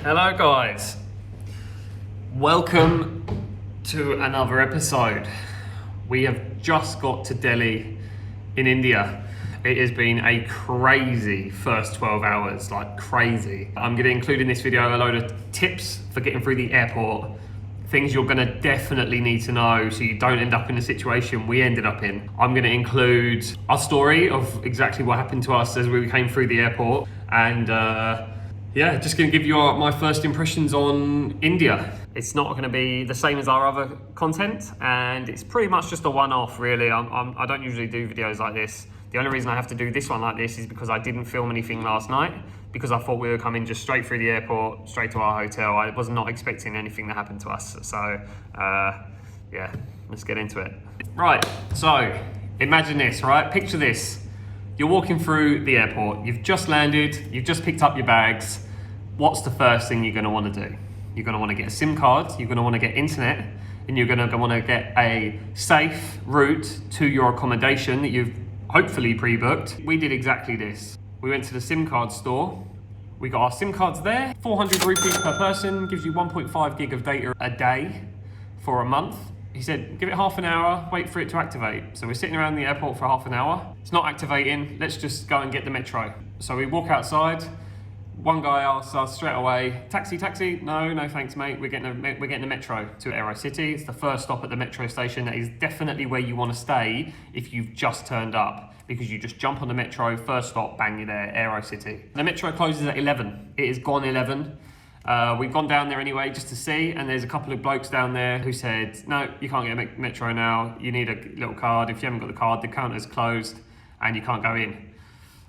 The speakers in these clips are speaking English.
Hello guys, welcome to another episode. We have just got to Delhi in India. It has been a crazy first 12 hours, like crazy. I'm going to include in this video a load of tips for getting through the airport, things you're going to definitely need to know so you don't end up in the situation we ended up in. I'm going to include our story of exactly what happened to us as we came through the airport, and yeah, just going to give you my first impressions on India. It's not going to be the same as our other content, and it's pretty much just a one-off really. I don't usually do videos like this. The only reason I have to do this one like this is because I didn't film anything last night, because I thought we were coming just straight through the airport, straight to our hotel. I was not expecting anything to happen to us. So yeah, let's get into it. Right, so imagine this, right? Picture this. You're walking through the airport, you've just landed, you've just picked up your bags. What's the first thing you're going to want to do? You're going to want to get a SIM card, you're going to want to get internet, and you're going to want to get a safe route to your accommodation that you've hopefully pre-booked. We did exactly this. We went to the SIM card store, we got our SIM cards there, 400 rupees per person, gives you 1.5 gig of data a day for a month. He said, give it half an hour, wait for it to activate. So we're sitting around the airport for half an hour. It's not activating, let's just go and get the metro. So we walk outside. One guy asks us straight away, taxi, taxi? No thanks mate, we're getting the metro to Aero City. It's the first stop at the metro station. That is definitely where you want to stay if you've just turned up, because you just jump on the metro, first stop, bang, you're there, Aero City. The metro closes at 11. It is gone 11. We've gone down there anyway just to see, and there's a couple of blokes down there who said, no, you can't get a metro now, you need a little card. If you haven't got the card, the counter's closed and you can't go in.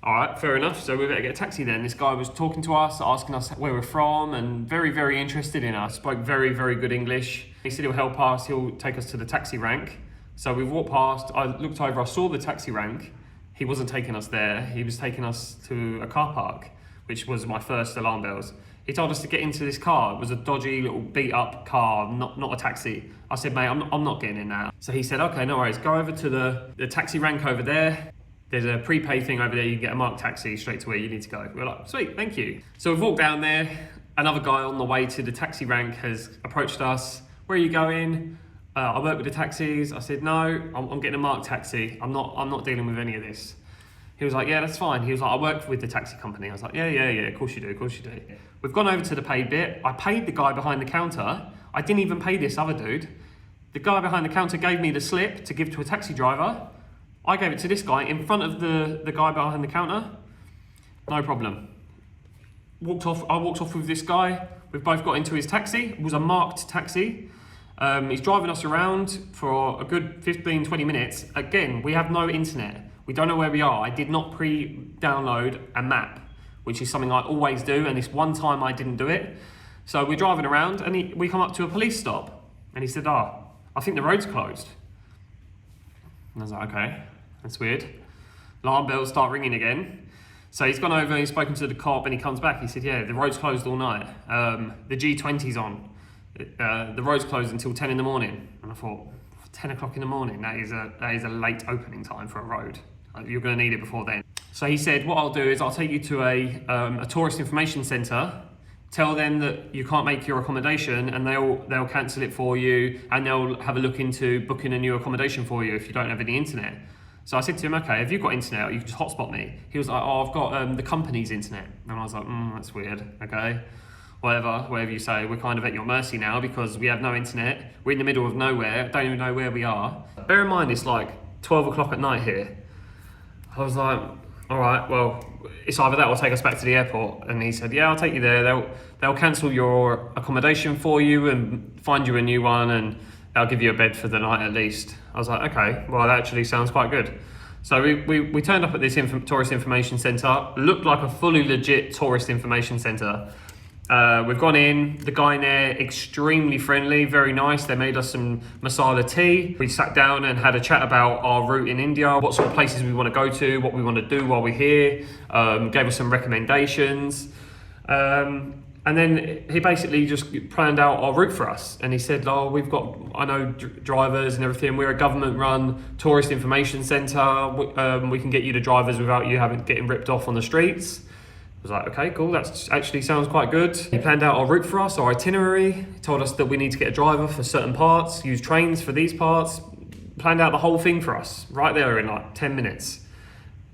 All right, fair enough, so we better get a taxi then. This guy was talking to us, asking us where we're from, and very, very interested in us. Spoke very, very good English. He said he'll help us, he'll take us to the taxi rank. So we walked past, I looked over, I saw the taxi rank. He wasn't taking us there, he was taking us to a car park, which was my first alarm bells. He told us to get into this car. It was a dodgy little beat up car, not a taxi. I said, mate, I'm not getting in now. So he said, okay, no worries, go over to the taxi rank over there. There's a prepay thing over there, you can get a marked taxi straight to where you need to go. We're like, sweet, thank you. So we've walked down there. Another guy on the way to the taxi rank has approached us. Where are you going? I work with the taxis. I said, no, I'm getting a marked taxi. I'm not dealing with any of this. He was like, yeah, that's fine. He was like, I work with the taxi company. I was like, yeah, of course you do. We've gone over to the paid bit. I paid the guy behind the counter. I didn't even pay this other dude. The guy behind the counter gave me the slip to give to a taxi driver. I gave it to this guy in front of the guy behind the counter. No problem. I walked off with this guy. We've both got into his taxi. It was a marked taxi. He's driving us around for a good 15, 20 minutes. Again, we have no internet. We don't know where we are. I did not pre-download a map, which is something I always do, and this one time I didn't do it. So we're driving around, and we come up to a police stop, and he said, I think the road's closed. And I was like, okay, that's weird. Alarm bells start ringing again. So he's gone over, he's spoken to the cop, and he comes back. He said, yeah, the road's closed all night. The G20's on. The road's closed until 10 in the morning. And I thought, 10 o'clock in the morning, that is a late opening time for a road. You're going to need it before then. So he said, what I'll do is I'll take you to a tourist information centre, tell them that you can't make your accommodation, and they'll cancel it for you, and they'll have a look into booking a new accommodation for you if you don't have any internet. So I said to him, okay, have you got internet? You can just hotspot me. He was like, I've got the company's internet. And I was like, that's weird, okay. Whatever you say, we're kind of at your mercy now because we have no internet. We're in the middle of nowhere, don't even know where we are. Bear in mind, it's like 12 o'clock at night here. I was like, all right, well, it's either that or take us back to the airport. And he said, yeah, I'll take you there. They'll cancel your accommodation for you and find you a new one, and they'll give you a bed for the night at least. I was like, okay, well, that actually sounds quite good. So we turned up at this tourist information centre. Looked like a fully legit tourist information centre. We've gone in, the guy in there, extremely friendly, very nice. They made us some masala tea. We sat down and had a chat about our route in India, what sort of places we want to go to, what we want to do while we're here, gave us some recommendations. And then he basically just planned out our route for us. And he said, I know drivers and everything. We're a government-run tourist information centre. We can get you the drivers without you getting ripped off on the streets. was like, okay, cool, that actually sounds quite good. He planned out our route for us, our itinerary. He told us that we need to get a driver for certain parts, use trains for these parts. Planned out the whole thing for us right there in like 10 minutes.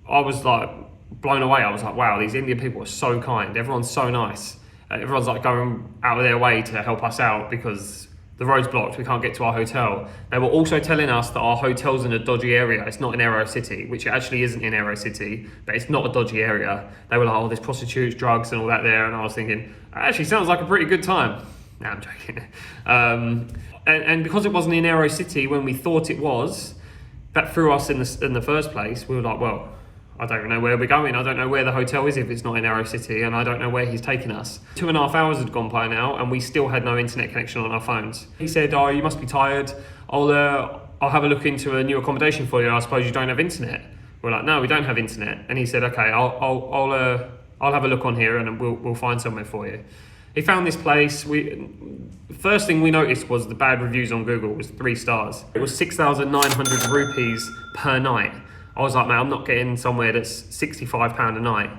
I was like blown away. I was like, wow, these Indian people are so kind. Everyone's so nice. Everyone's like going out of their way to help us out because the road's blocked, we can't get to our hotel. They were also telling us that our hotel's in a dodgy area. It's not in Aero City, which it actually isn't in Aero City, but it's not a dodgy area. They were like, oh, there's prostitutes, drugs and all that there. And I was thinking, actually sounds like a pretty good time. Nah, I'm joking. And because it wasn't in Aero City when we thought it was, that threw us in the first place. We were like, well, I don't know where we're going. I don't know where the hotel is if it's not in Aero City, and I don't know where he's taking us. 2.5 hours had gone by now, and we still had no internet connection on our phones. He said, oh, you must be tired. I'll have a look into a new accommodation for you. I suppose you don't have internet. We're like, no, we don't have internet. And he said, okay, I'll have a look on here, and we'll find somewhere for you. He found this place. First thing we noticed was the bad reviews on Google was 3 stars. It was 6,900 rupees per night. I was like, man, I'm not getting somewhere that's £65 a night.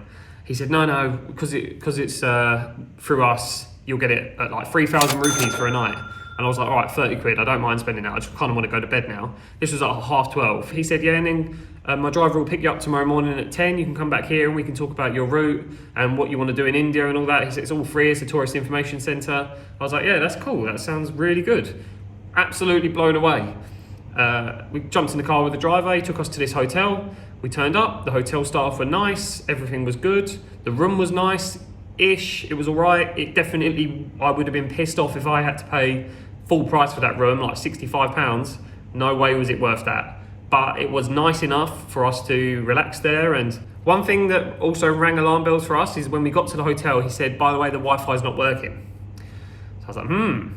He said, no, because it's through us, you'll get it at like 3,000 rupees for a night. And I was like, all right, 30 quid, I don't mind spending that. I just kind of want to go to bed now. This was at 12:30. He said, yeah, and then my driver will pick you up tomorrow morning at 10. You can come back here and we can talk about your route and what you want to do in India and all that. He said, it's all free, it's a tourist information centre. I was like, yeah, that's cool. That sounds really good. Absolutely blown away. We jumped in the car with the driver. He took us to this hotel. We turned up. The hotel staff were nice. Everything was good. The room was nice-ish. It was all right. It definitely, I would have been pissed off if I had to pay full price for that room, like £65. No way was it worth that. But it was nice enough for us to relax there. And one thing that also rang alarm bells for us is when we got to the hotel, he said, by the way, the Wi-Fi's not working. So I was like,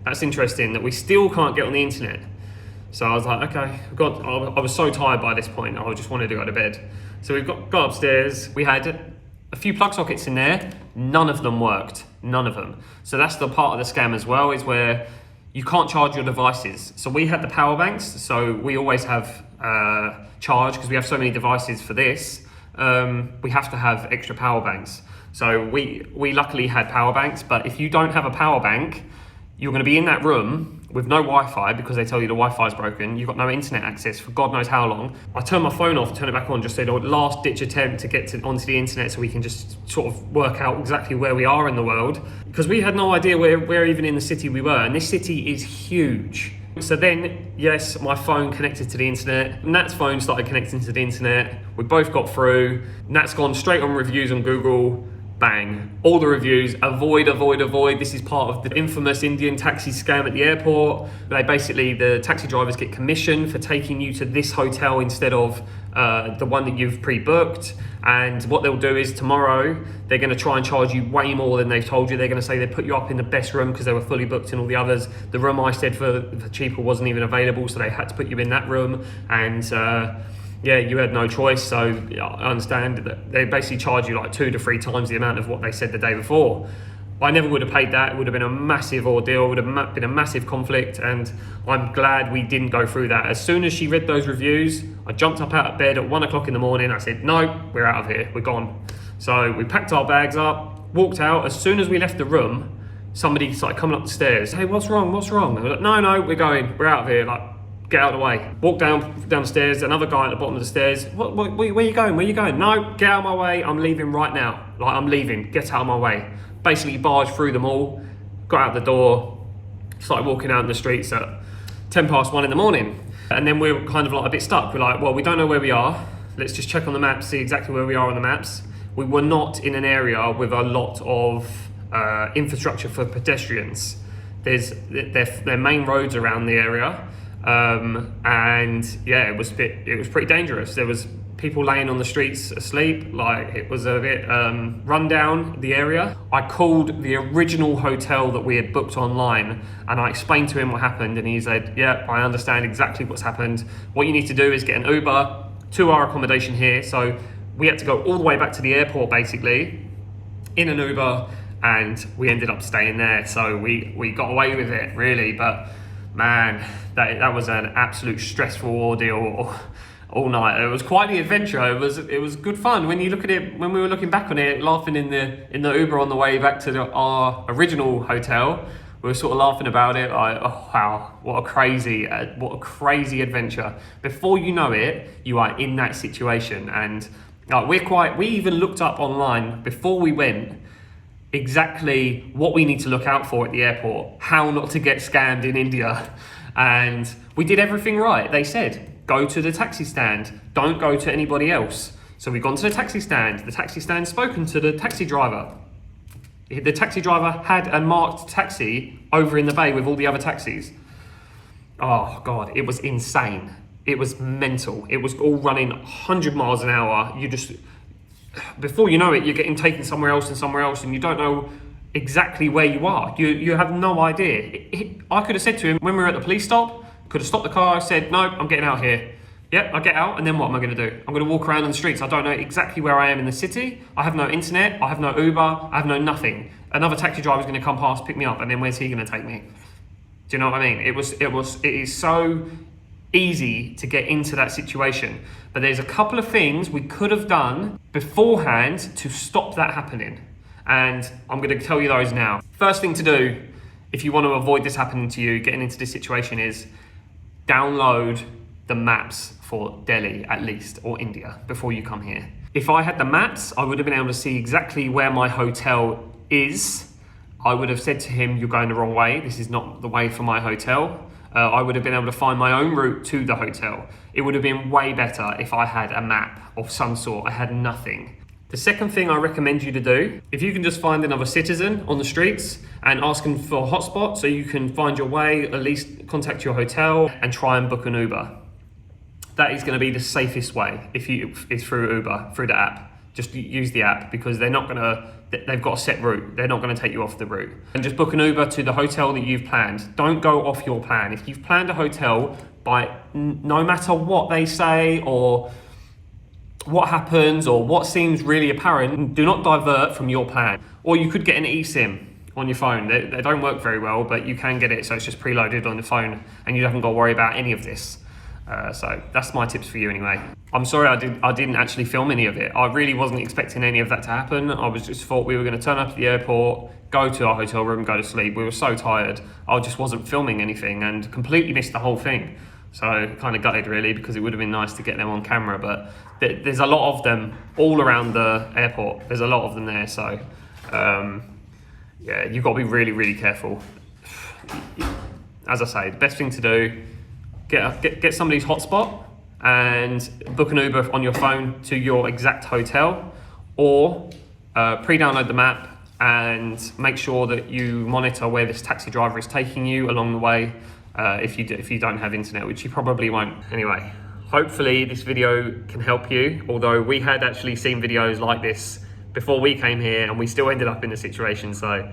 that's interesting that we still can't get on the internet. So I was like, okay, I was so tired by this point, I just wanted to go to bed. So we got upstairs, we had a few plug sockets in there, none of them worked, none of them. So that's the part of the scam as well, is where you can't charge your devices. So we had the power banks, so we always have charge, because we have so many devices for this, we have to have extra power banks. So we luckily had power banks, but if you don't have a power bank, you're gonna be in that room with no Wi-Fi because they tell you the Wi-Fi is broken. You've got no internet access for God knows how long. I turned my phone off, turned it back on, just said, last ditch attempt to get onto the internet so we can just sort of work out exactly where we are in the world. Because we had no idea where even in the city we were. And this city is huge. So then, yes, my phone connected to the internet. Nat's phone started connecting to the internet. We both got through. Nat's gone straight on reviews on Google. Bang. All the reviews, avoid. This is part of the infamous Indian taxi scam at the airport. The taxi drivers get commission for taking you to this hotel instead of the one that you've pre-booked. And what they'll do is tomorrow, they're going to try and charge you way more than they've told you. They're going to say they put you up in the best room because they were fully booked and all the others. The room I said for cheaper wasn't even available, so they had to put you in that room. And yeah, you had no choice, so I understand that they basically charge you like 2 to 3 times the amount of what they said the day before. I never would have paid that. It would have been a massive ordeal, it would have been a massive conflict, and I'm glad we didn't go through that. As soon as she read those reviews, I jumped up out of bed at 1 o'clock in the morning. I said, no, we're out of here, we're gone. So we packed our bags up, walked out. As soon as we left the room, somebody started coming up the stairs. Hey, what's wrong? I was like, no, we're going, we're out of here. Like, get out of the way. Walk down the stairs, another guy at the bottom of the stairs. Where you going? No, get out of my way, I'm leaving right now. Like, I'm leaving, get out of my way. Basically barged through them all, got out the door, started walking out in the streets at 1:10 in the morning. And then we were kind of like a bit stuck. We're like, well, we don't know where we are. Let's just check on the map, see exactly where we are on the maps. We were not in an area with a lot of infrastructure for pedestrians. Their main roads around the area. And yeah, it was pretty dangerous. There was people laying on the streets asleep. Like, it was a bit run down, the area. I called the original hotel that we had booked online and I explained to him what happened, and he said, yeah, I understand exactly what's happened. What you need to do is get an Uber to our accommodation here. So we had to go all the way back to the airport basically in an Uber, and we ended up staying there. So we got away with it really, but man, that was an absolute stressful ordeal all night. It was quite the adventure. It was good fun. When you look at it, when we were looking back on it, laughing in the Uber on the way back to our original hotel, we were sort of laughing about it. Like, oh wow, what a crazy adventure. Before you know it, you are in that situation, and we even looked up online before we went exactly what we need to look out for at the airport, how not to get scammed in India, and we did everything right. They said, go to the taxi stand, don't go to anybody else. So we've gone to the taxi stand spoken to the taxi driver. The taxi driver had a marked taxi over in the bay with all the other taxis. Oh God, it was insane. It was mental. It was all running 100 miles an hour. Before you know it, you're getting taken somewhere else, and you don't know exactly where you are. You have no idea. I could have said to him, when we were at the police stop, could have stopped the car, said, no, I'm getting out here. Yep, I get out, and then what am I going to do? I'm going to walk around on the streets. I don't know exactly where I am in the city. I have no internet. I have no Uber. I have no nothing. Another taxi driver is going to come past, pick me up, and then where's he going to take me? Do you know what I mean? It is so easy to get into that situation. But there's a couple of things we could have done beforehand to stop that happening. And I'm going to tell you those now. First thing to do, if you want to avoid this happening to you, getting into this situation, is download the maps for Delhi at least, or India, before you come here. If I had the maps, I would have been able to see exactly where my hotel is. I would have said to him, you're going the wrong way. This is not the way for my hotel. I would have been able to find my own route to the hotel. It would have been way better if I had a map of some sort. I had nothing. The second thing I recommend you to do, if you can just find another citizen on the streets and ask them for a hotspot so you can find your way, at least contact your hotel and try and book an Uber. That is going to be the safest way if it's through Uber, through the app. Just use the app, because they've got a set route. They're not going to take you off the route. And just book an Uber to the hotel that you've planned. Don't go off your plan. If you've planned a hotel, no matter what they say or what happens or what seems really apparent, do not divert from your plan. Or you could get an eSIM on your phone. They don't work very well, but you can get it, so it's just preloaded on the phone and you haven't got to worry about any of this. So that's my tips for you anyway. I'm sorry I didn't actually film any of it. I really wasn't expecting any of that to happen. I just thought we were going to turn up at the airport, go to our hotel room, go to sleep. We were so tired. I just wasn't filming anything and completely missed the whole thing. So kind of gutted really, because it would have been nice to get them on camera, but there's a lot of them all around the airport. There's a lot of them there. So yeah, you've got to be really, really careful. As I say, the best thing to do, get somebody's hotspot and book an Uber on your phone to your exact hotel, or pre-download the map and make sure that you monitor where this taxi driver is taking you along the way, if you don't have internet, which you probably won't. Anyway, hopefully this video can help you, although we had actually seen videos like this before we came here and we still ended up in the situation. So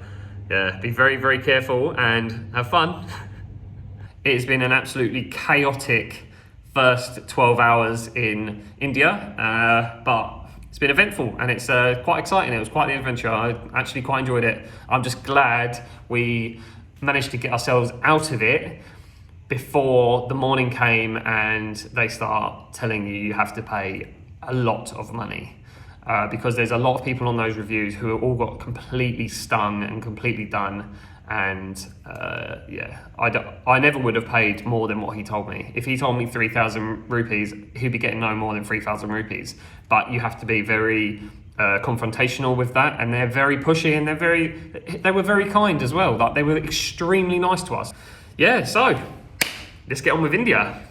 yeah, be very, very careful and have fun. It's been an absolutely chaotic first 12 hours in India, but it's been eventful and it's quite exciting. It was quite the adventure. I actually quite enjoyed it. I'm just glad we managed to get ourselves out of it before the morning came and they start telling you have to pay a lot of money. Because there's a lot of people on those reviews who all got completely stung and completely done. And yeah, I never would have paid more than what he told me. If he told me 3,000 rupees, he'd be getting no more than 3,000 rupees. But you have to be very confrontational with that, and they're very pushy, and they were very kind as well. Like, they were extremely nice to us. Yeah, so let's get on with India.